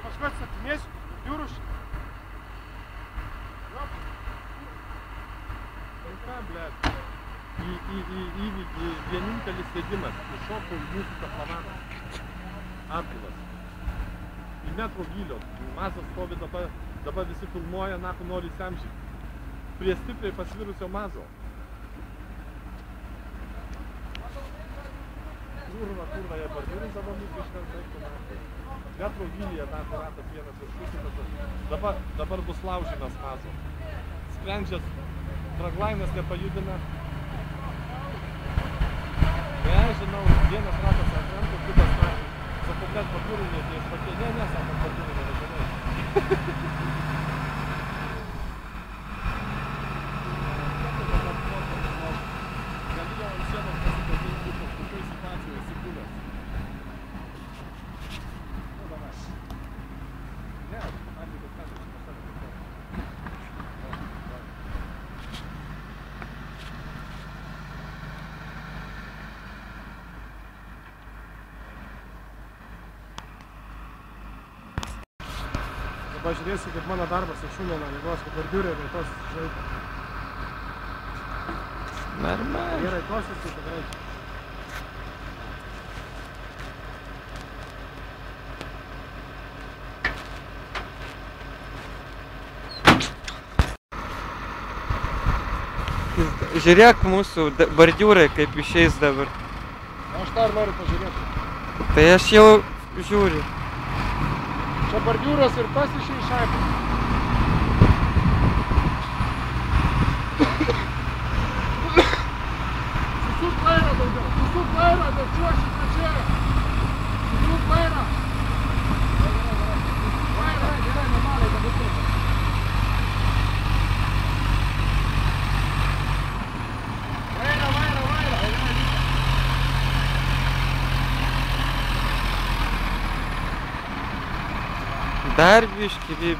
paskui atstatinėsiu, jūrus. Ką, blėt? Įvykį vienintelis sėdimas. Iššokau į mūsų kaplamaną. Atvilas. Į metro gylio. Mazas stovi dabar visi filmuoja, naku nori įsiamžyti. Prie stipriai pasvirusio mazo. Kurva, jie barbiris dabar mūsų iškart eiktų naku. Metro gylyje naku ratas vienas viršusinas. Dabar bus laužinas mazo. Sprendžias, draglainas nepajudina. Žinau, vienas ratas atranko, kitas naku. Sakau, kad barbirinė, tai aš pakė, ne, sako, barbirinė, nežinai. Galėjo ant sienos pasikabinti, kokioj situacijoje esi buvęs. Nu, davai. Ne, Arvydas Kandris, pasakė, kaip to. Dabar žiūrėsiu, kaip mano darbas ir šunio navigos, kaip barbiurė vietos žaidė. Normaliai. Gerai, klausysiu tikrai. Žiūrėk mūsų bordiūrai, kaip išeis dabar. Aš dar noriu pažiūrėti. Tai aš jau žiūriu. Čia bordiūras ir tas išėjai šaipą. Susuk vairą daugiau. Susuk vairą, bet čiuoši čia. Susuk vairą. Vairą, gerai, normaliai, kad būtų. Dar biškį,